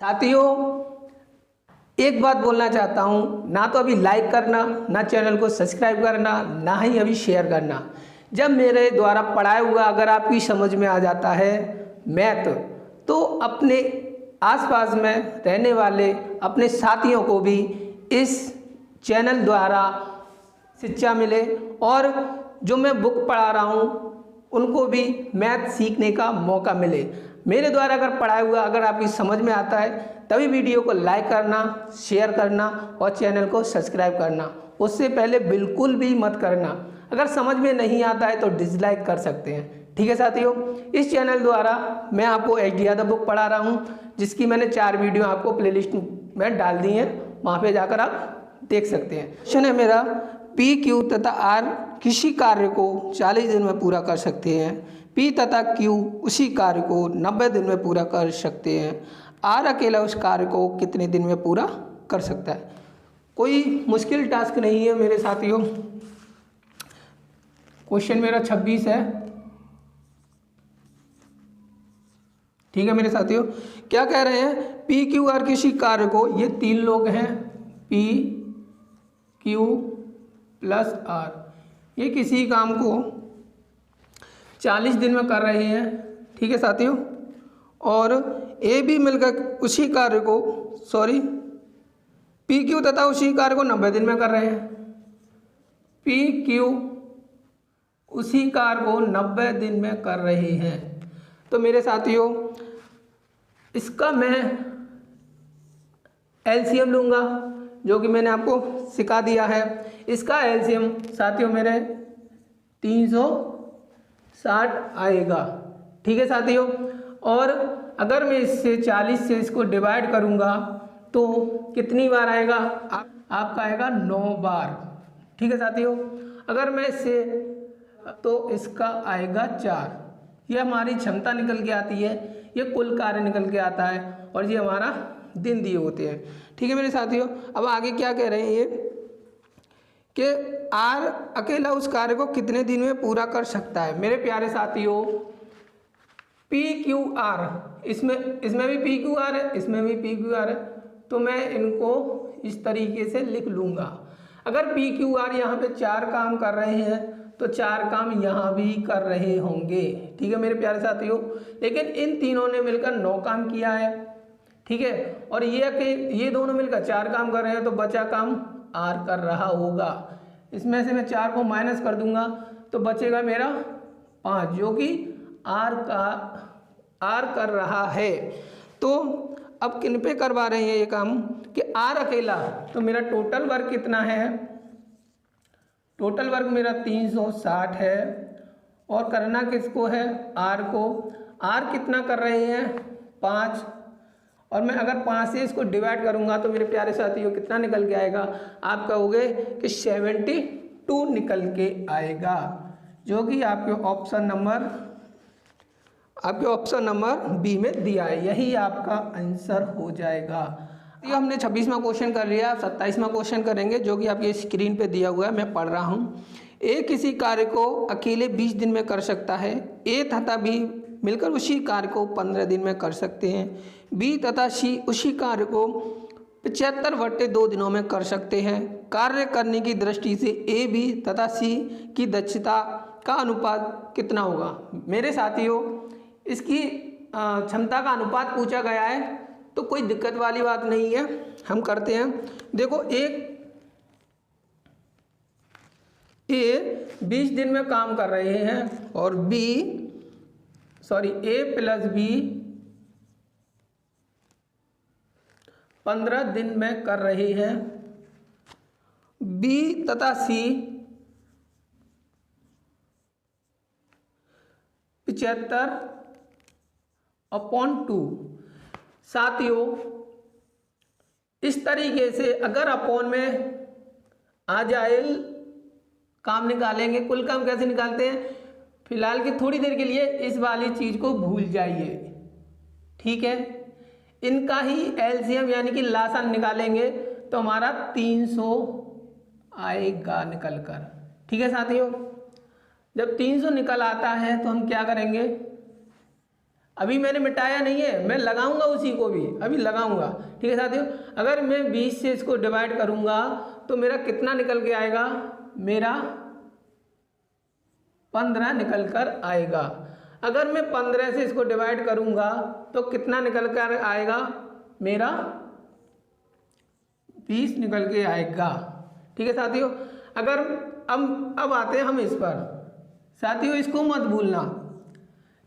साथियों, एक बात बोलना चाहता हूँ, ना तो अभी लाइक करना, ना चैनल को सब्सक्राइब करना, ना ही अभी शेयर करना। जब मेरे द्वारा पढ़ाया हुआ अगर आपकी समझ में आ जाता है मैथ, तो अपने आसपास में रहने वाले अपने साथियों को भी इस चैनल द्वारा शिक्षा मिले और जो मैं बुक पढ़ा रहा हूँ उनको भी मैथ सीखने का मौका मिले। मेरे द्वारा अगर पढ़ाया हुआ अगर आपकी समझ में आता है तभी वीडियो को लाइक करना, शेयर करना और चैनल को सब्सक्राइब करना। उससे पहले बिल्कुल भी मत करना। अगर समझ में नहीं आता है तो डिसलाइक कर सकते हैं। ठीक है साथियों, इस चैनल द्वारा मैं आपको एचडीआर द बुक पढ़ा रहा हूँ, जिसकी मैंने 4 वीडियो आपको प्लेलिस्ट में डाल दी हैं, वहाँ पे जाकर आप देख सकते हैं। क्वेश्चन है मेरा, पी क्यू तथा आर किसी कार्य को 40 दिन में पूरा कर सकते हैं। पी तथा क्यू उसी कार्य को 90 दिन में पूरा कर सकते हैं। आर अकेला उस कार्य को कितने दिन में पूरा कर सकता है। कोई मुश्किल टास्क नहीं है मेरे साथियों। क्वेश्चन मेरा 26 है। ठीक है मेरे साथियों, क्या कह रहे हैं, पी क्यू आर किसी कार्य को, ये 3 लोग हैं, पी क्यू प्लस आर, ये किसी काम को 40 दिन में कर रहे हैं। ठीक है साथियों, और ए भी मिलकर उसी कार्य को पी क्यू तथा उसी कार्य को 90 दिन में कर रहे हैं। पी क्यू उसी कार्य को 90 दिन में कर रहे हैं। तो मेरे साथियों, इसका मैं एलसीएम लूँगा, जो कि मैंने आपको सिखा दिया है। इसका एलसीएम साथियों मेरे 360 आएगा। ठीक है साथियों, और अगर मैं इससे 40 से इसको डिवाइड करूँगा तो कितनी बार आएगा, आपका आएगा 9 बार। ठीक है साथियों, अगर मैं इससे तो इसका आएगा 4। ये हमारी क्षमता निकल के आती है, ये कुल कार्य निकल के आता है, और ये हमारा दिन दिए होते हैं। ठीक है मेरे साथियों, अब आगे क्या कह रहे हैं ये कि आर अकेला उस कार्य को कितने दिन में पूरा कर सकता है। मेरे प्यारे साथियों, पी क्यू आर, इसमें भी पी क्यू आर है, इसमें भी पी क्यू आर है, तो मैं इनको इस तरीके से लिख लूँगा। अगर पी क्यू आर यहाँ पे 4 काम कर रहे हैं तो 4 काम यहाँ भी कर रहे होंगे। ठीक है मेरे प्यारे साथियों, लेकिन इन तीनों ने मिलकर 9 काम किया है। ठीक है, और ये दोनों मिलकर 4 काम कर रहे हैं, तो बचा काम आर कर रहा होगा। इसमें से मैं 4 को माइनस कर दूंगा तो बचेगा मेरा 5, जो कि आर कर रहा है। तो अब किन पे करवा रहे हैं ये काम कि आर अकेला, तो मेरा टोटल वर्क कितना है, टोटल वर्क मेरा 360 है, और करना किसको है, आर को। आर कितना कर रहे हैं, 5, और मैं अगर 5 से इसको डिवाइड करूंगा तो मेरे प्यारे साथियों कितना निकल के आएगा, आप कहोगे कि 72 निकल के आएगा, जो कि आपके ऑप्शन नंबर बी में दिया है। यही आपका आंसर हो जाएगा। ये हमने 26वां क्वेश्चन कर लिया, 27वां क्वेश्चन करेंगे, जो कि आपकी स्क्रीन पे दिया हुआ है, मैं पढ़ रहा हूँ। ए किसी कार्य को अकेले 20 दिन में कर सकता है। ए तथा बी मिलकर उसी कार्य को 15 दिन में कर सकते हैं। बी तथा सी उसी कार्य को 75/2 दिनों में कर सकते हैं। कार्य करने की दृष्टि से ए बी तथा सी की दक्षता का अनुपात कितना होगा। मेरे साथियों, इसकी क्षमता का अनुपात पूछा गया है, तो कोई दिक्कत वाली बात नहीं है, हम करते हैं। देखो, ए 20 दिन में काम कर रहे हैं और ए प्लस बी 15 दिन में कर रहे हैं। बी तथा सी 75/2। साथियों, इस तरीके से अगर अपॉन में आ जाए, काम निकालेंगे। कुल काम कैसे निकालते हैं, फिलहाल की थोड़ी देर के लिए इस वाली चीज को भूल जाइए। ठीक है, इनका ही एलसीएम यानी कि लासन निकालेंगे तो हमारा 300 आएगा निकल कर। ठीक है साथियों, जब 300 निकल आता है तो हम क्या करेंगे, अभी मैंने मिटाया नहीं है, मैं लगाऊंगा उसी को भी, अभी लगाऊंगा। ठीक है साथियों, अगर मैं 20 से इसको डिवाइड करूंगा तो मेरा कितना निकल के आएगा, मेरा 15 निकल कर आएगा। अगर मैं 15 से इसको डिवाइड करूंगा तो कितना निकल कर आएगा, मेरा 20 निकल के आएगा। ठीक है साथियों, अगर अब आते हैं हम इस पर। साथियों इसको मत भूलना,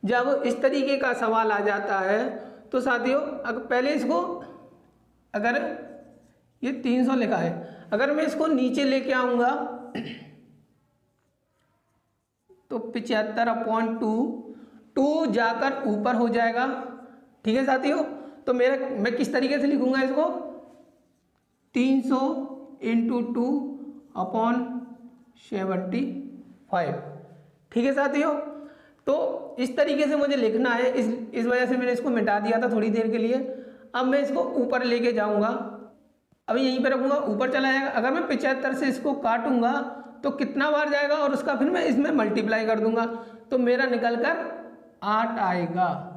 जब इस तरीके का सवाल आ जाता है तो साथियों अगर पहले इसको, अगर ये 300 लिखा है, अगर मैं इसको नीचे लेके आऊँगा तो 75/2 जाकर ऊपर हो जाएगा। ठीक है साथियों, तो मैं किस तरीके से लिखूँगा इसको, 300 × 2/75। ठीक है साथियों, तो इस तरीके से मुझे लिखना है। इस वजह से मैंने इसको मिटा दिया था थोड़ी देर के लिए। अब मैं इसको ऊपर लेके जाऊंगा, अभी यहीं पे रखूंगा, ऊपर चला जाएगा। अगर मैं 75 से इसको काटूंगा तो कितना बार जाएगा और उसका फिर मैं इसमें मल्टीप्लाई कर दूंगा तो मेरा निकल कर 8 आएगा।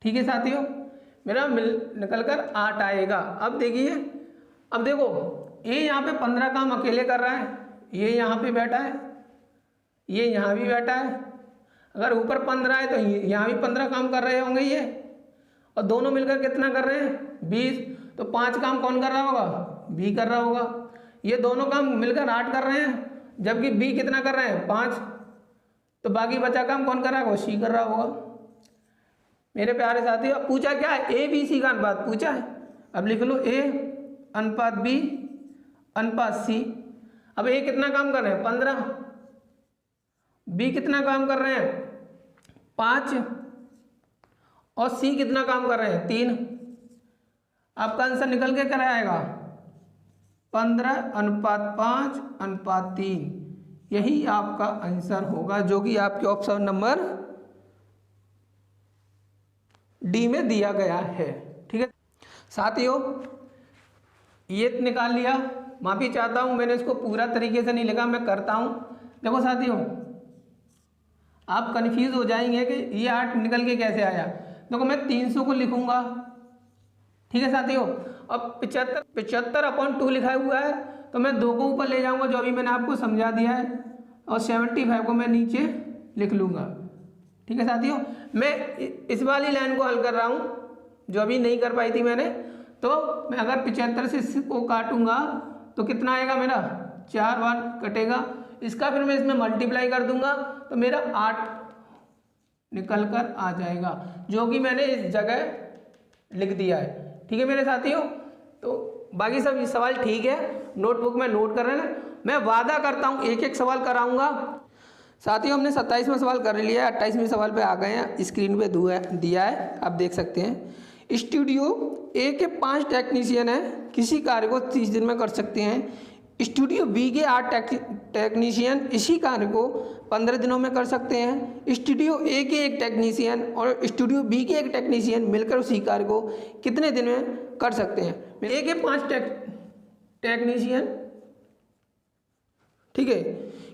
ठीक है साथियों, मेरा निकल कर 8 आएगा। अब देखिए, अब देखो ये यहाँ पे 15 काम अकेले कर रहा है, ये यहाँ पे बैठा है, ये यहाँ भी बैठा है। अगर ऊपर 15 है तो यहाँ भी 15 काम कर रहे होंगे ये, और दोनों मिलकर कितना कर रहे हैं, 20। तो 5 काम कौन कर रहा होगा, बी कर रहा होगा। ये दोनों काम मिलकर 8 कर रहे हैं, जबकि बी कितना कर रहे हैं, 5। तो बाकी बचा काम कौन कर रहा है, वो सी कर रहा होगा। मेरे प्यारे साथियों, अब पूछा क्या है, ए बी सी का अनुपात पूछा है। अब लिख लो ए अनुपात बी अनुपात सी। अब ए कितना काम कर रहे हैं, 15। बी कितना काम कर रहे हैं, 5। और सी कितना काम कर रहे हैं, 3। आपका आंसर निकल के क्या आएगा, 15:5:3। यही आपका आंसर होगा, जो कि आपके ऑप्शन नंबर डी में दिया गया है। ठीक है साथियों, ये निकाल लिया। माफी चाहता हूं, मैंने इसको पूरा तरीके से नहीं लिखा, मैं करता हूं। देखो साथियों, आप कंफ्यूज हो जाएंगे कि ये 8 निकल के कैसे आया। देखो मैं 300 को लिखूंगा। ठीक है साथियों, अब 75/2 लिखा हुआ है तो मैं 2 को ऊपर ले जाऊंगा, जो अभी मैंने आपको समझा दिया है, और 75 को मैं नीचे लिख लूँगा। ठीक है साथियों, मैं इस वाली लाइन को हल कर रहा हूँ जो अभी नहीं कर पाई थी मैंने। तो मैं अगर 75 से इसको काटूंगा तो कितना आएगा, मेरा 4 बार कटेगा। इसका फिर मैं इसमें मल्टीप्लाई कर दूंगा तो मेरा 8 निकल कर आ जाएगा, जो कि मैंने इस जगह लिख दिया है। ठीक है मेरे साथियों, तो बाकी सब सवाल ठीक है, नोटबुक में नोट कर रहे हैं। मैं वादा करता हूँ एक एक सवाल कराऊंगा। साथियों, हमने 27वां सवाल कर लिया है, 28वें सवाल पे आ गए हैं। स्क्रीन पे दिया है, आप देख सकते हैं। स्टूडियो ए के 5 टेक्नीशियन हैं, किसी कार्य को 30 दिन में कर सकते हैं। स्टूडियो बी के 8 टेक्नीशियन इसी कार्य को 15 दिनों में कर सकते हैं। स्टूडियो ए के 1 टेक्नीशियन और स्टूडियो बी के 1 टेक्नीशियन मिलकर उसी कार्य को कितने दिन में कर सकते हैं। ए के 5 टेक्नीशियन, ठीक है,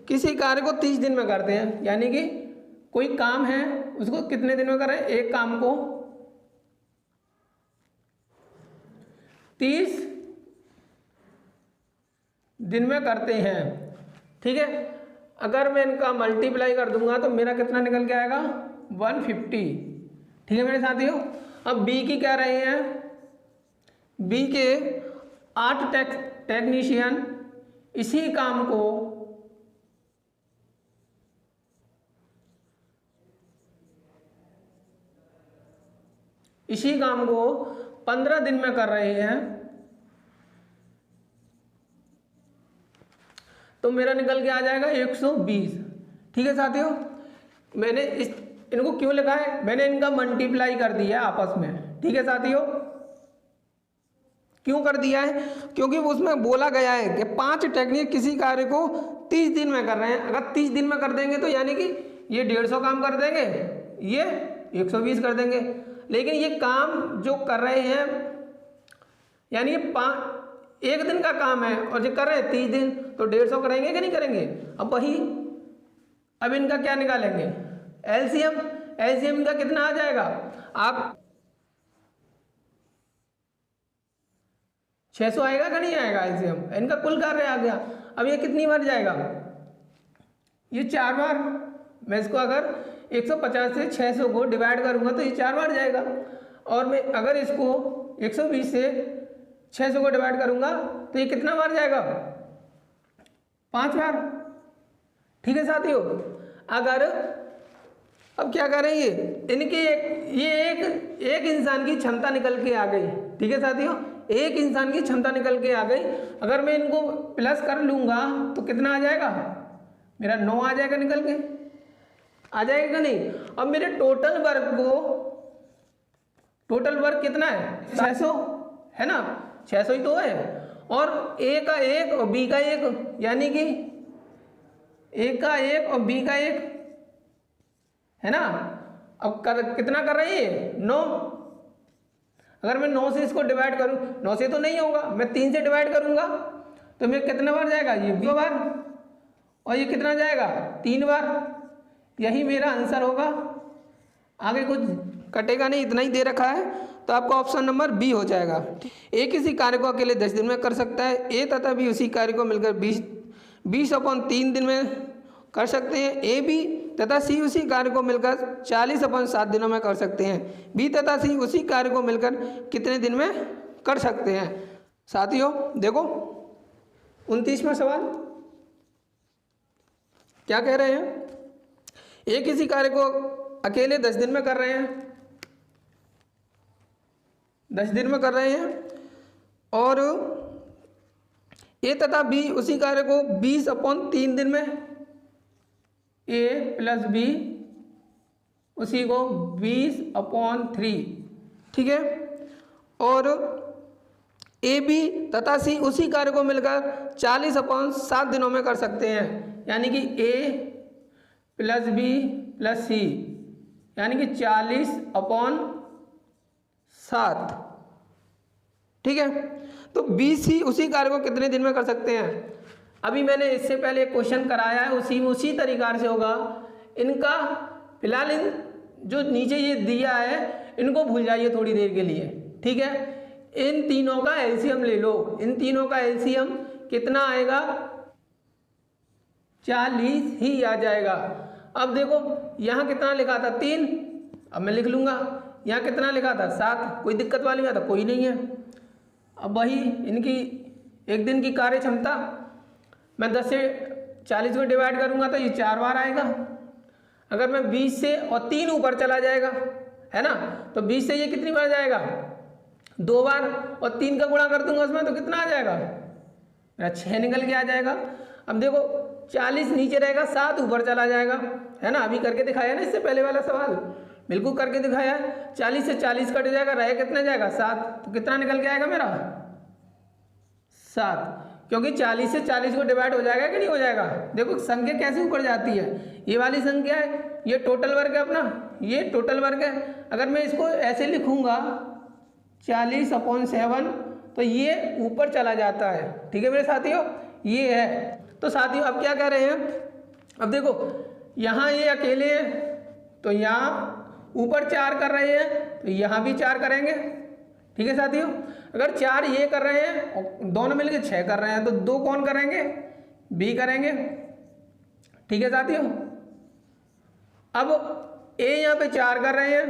किसी कार्य को 30 दिन में करते हैं, यानी कि कोई काम है उसको कितने दिन में करें, एक काम को 30 दिन में करते हैं। ठीक है, अगर मैं इनका मल्टीप्लाई कर दूंगा तो मेरा कितना निकल के आएगा, 150। ठीक है मेरे साथियों, अब बी की कह रहे हैं, बी के 8 टेक्नीशियन इसी काम को इसी काम को 15 दिन में कर रहे हैं, तो मेरा निकल के आ जाएगा 120। ठीक है साथियों, मैंने इनको क्यों लिखा है, मैंने इनका मल्टीप्लाई कर दिया आपस में। ठीक है साथियों, क्यों कर दिया है, क्योंकि उसमें बोला गया है कि 5 टेक्नीशियन किसी कार्य को 30 दिन में कर रहे हैं। अगर 30 दिन में कर देंगे तो यानी कि ये 150 काम कर देंगे, ये 120 कर देंगे। लेकिन ये काम जो कर रहे हैं, यानी ये 1 दिन का काम है और जो कर रहे हैं 30 दिन, तो 150 करेंगे कि नहीं करेंगे। अब वही, अब इनका क्या निकालेंगे, एलसीएम। एलसीएम का कितना आ जाएगा, आप 600 आएगा कि नहीं आएगा एलसीएम, इनका कुल कार्य आ गया। अब ये कितनी बार जाएगा, ये 4 बार। मैं इसको अगर 150 से 600 को डिवाइड करूंगा तो ये 4 बार जाएगा, और मैं अगर इसको 120 से 600 को डिवाइड करूंगा तो ये कितना बार जाएगा, 5 बार। ठीक है साथियों, अगर अब क्या करेंगे, इनकी एक इंसान की क्षमता निकल के आ गई। ठीक है साथियों, एक इंसान की क्षमता निकल के आ गई। अगर मैं इनको प्लस कर लूंगा तो कितना आ जाएगा, मेरा 9 आ जाएगा, निकल के आ जाएगा नहीं। अब मेरे टोटल वर्क कितना है, 600 है ना, 600 ही तो है। और ए का 1 और बी का 1, यानी कि ए का 1 और बी का 1 है ना। अब कितना कर रही है, 9। अगर मैं 9 से इसको डिवाइड करूं, 9 से तो नहीं होगा, मैं 3 से डिवाइड करूंगा तो मेरे कितने बार जाएगा, ये 2 बार, और ये कितना जाएगा, 3 बार। यही मेरा आंसर होगा, आगे कुछ कटेगा नहीं, इतना ही दे रखा है, तो आपका ऑप्शन नंबर बी हो जाएगा। ए किसी कार्य को अकेले 10 दिन में कर सकता है, ए तथा बी उसी कार्य को मिलकर 20/3 दिन में कर सकते हैं। ए बी तथा सी उसी कार्य को मिलकर 40/7 दिनों में कर सकते हैं। बी तथा सी उसी कार्य को मिलकर कितने दिन में कर सकते हैं। साथियों देखो 29वां सवाल क्या कह रहे हैं, ए किसी कार्य को अकेले 10 दिन में कर रहे हैं, 10 दिन में कर रहे हैं, और ए तथा बी उसी कार्य को 20/3 दिन में, ए प्लस बी उसी को 20/3, ठीक है। और ए बी तथा सी उसी कार्य को मिलकर 40/7 दिनों में कर सकते हैं, यानी कि ए प्लस बी प्लस सी, यानी कि 40/7, ठीक है। तो बी सी उसी कार्य को कितने दिन में कर सकते हैं। अभी मैंने इससे पहले एक क्वेश्चन कराया है, उसी तरीक़ा से होगा इनका। फिलहाल इन जो नीचे ये दिया है इनको भूल जाइए थोड़ी देर के लिए, ठीक है। इन तीनों का एलसीएम ले लो, इन तीनों का एलसीएम कितना आएगा, 40 ही आ जाएगा। अब देखो यहाँ कितना लिखा था 3, अब मैं लिख लूँगा। यहाँ कितना लिखा था 7, कोई दिक्कत वाली बात है, कोई नहीं है। अब वही इनकी एक दिन की कार्य क्षमता, मैं 10 से 40 में डिवाइड करूँगा तो ये 4 बार आएगा। अगर मैं 20 से और 3 ऊपर चला जाएगा है ना, तो 20 से ये कितनी बार जाएगा, 2 बार, और 3 का गुणा कर दूंगा उसमें तो कितना आ जाएगा, मेरा 6 निकल के आ जाएगा। अब देखो 40 नीचे रहेगा, 7 ऊपर चला जाएगा, है ना। अभी करके दिखाया ना इससे पहले वाला सवाल, बिल्कुल करके दिखाया। 40 से 40 कट जाएगा, रहे कितना जाएगा 7, तो कितना निकल के आएगा मेरा 7, क्योंकि 40 से 40 को डिवाइड हो जाएगा कि नहीं हो जाएगा। देखो संख्या कैसे ऊपर जाती है, ये वाली संख्या है, ये टोटल वर्ग है अपना, ये टोटल वर्ग है। अगर मैं इसको ऐसे लिखूंगा 40/7 तो ये ऊपर चला जाता है, ठीक है मेरे साथियों, ये है। तो साथियों अब क्या कह रहे हैं, अब देखो यहाँ ये अकेले है तो यहाँ ऊपर 4 कर रहे हैं तो यहाँ भी 4 करेंगे, ठीक है साथियों। अगर 4 ये कर रहे हैं और दोनों मिलके 6 कर रहे हैं तो 2 कौन करेंगे, बी करेंगे, ठीक है साथियों। अब ए यहाँ पे 4 कर रहे हैं,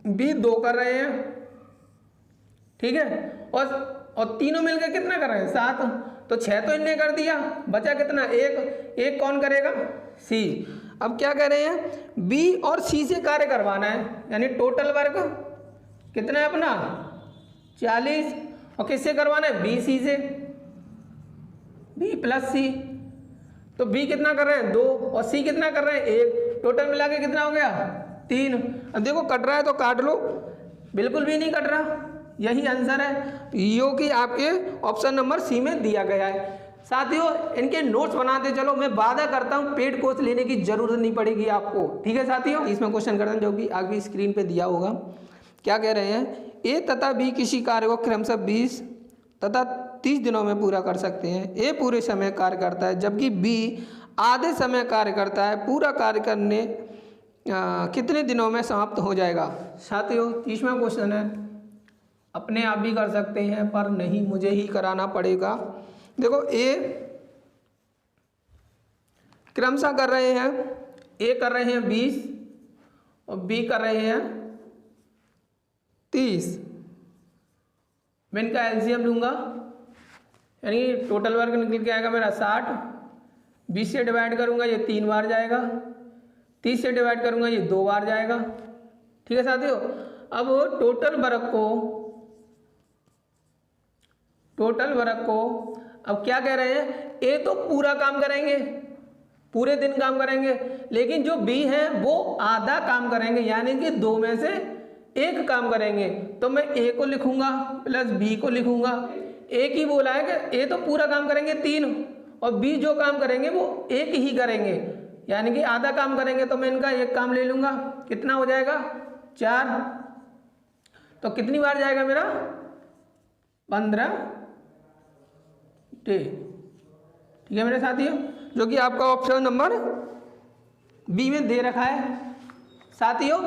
बी 2 कर रहे हैं, ठीक है। और तीनों मिलकर कितना कर रहे हैं 7, तो 6 तो इनने कर दिया, बचा कितना 1 कौन करेगा, सी। अब क्या कह रहे हैं, बी और सी से कार्य करवाना है, यानी टोटल वर्क कितना है अपना 40, और किससे करवाना है, बी सी से, बी प्लस सी। तो बी कितना कर रहे हैं 2 और सी कितना कर रहे हैं 1, टोटल मिला के कितना हो गया 3। अब देखो कट रहा है तो काट लो, बिल्कुल भी नहीं कट रहा, यही आंसर है, यो कि आपके ऑप्शन नंबर सी में दिया गया है। साथियों इनके नोट्स बनाते चलो, मैं वादा करता हूँ पेड कोर्स लेने की जरूरत नहीं पड़ेगी आपको, ठीक है साथियों। इसमें क्वेश्चन करते हैं जो कि आगे स्क्रीन पे दिया होगा। क्या कह रहे हैं, ए तथा बी किसी कार्य को क्रमशः 20 तथा 30 दिनों में पूरा कर सकते हैं। ए पूरे समय कार्य करता है जबकि बी आधे समय कार्य करता है। पूरा कार्य करने कितने दिनों में समाप्त हो जाएगा। साथियों 30वां क्वेश्चन है, अपने आप भी कर सकते हैं पर नहीं, मुझे ही कराना पड़ेगा। देखो ए क्रमशः कर रहे हैं, ए कर रहे हैं 20 और बी कर रहे हैं 30। मैं इनका एलसीएम लूँगा, यानी टोटल वर्क निकल के आएगा मेरा 60। 20 से डिवाइड करूँगा ये 3 बार जाएगा, 30 से डिवाइड करूँगा ये 2 बार जाएगा। ठीक है साथियों, अब टोटल वर्क को अब क्या कह रहे हैं, ए तो पूरा काम करेंगे, पूरे दिन काम करेंगे, लेकिन जो बी है वो आधा काम करेंगे, यानी कि 2 में से 1 काम करेंगे। तो मैं ए को लिखूंगा प्लस बी को लिखूंगा। ए की बोला है कि ए तो पूरा काम करेंगे 3 और बी जो काम करेंगे वो 1 ही करेंगे, यानी कि आधा काम करेंगे। तो मैं इनका 1 काम ले लूंगा, कितना हो जाएगा 4। तो कितनी बार जाएगा मेरा 15 डे। ठीक है मेरे साथियों, जो कि आपका ऑप्शन नंबर बी में दे रखा है। साथियों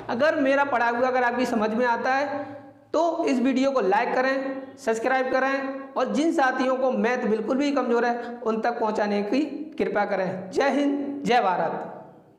अगर मेरा पढ़ा हुआ अगर आपकी समझ में आता है तो इस वीडियो को लाइक करें, सब्सक्राइब करें और जिन साथियों को मैथ बिल्कुल भी कमज़ोर है उन तक पहुंचाने की कृपा करें। जय हिंद, जय भारत।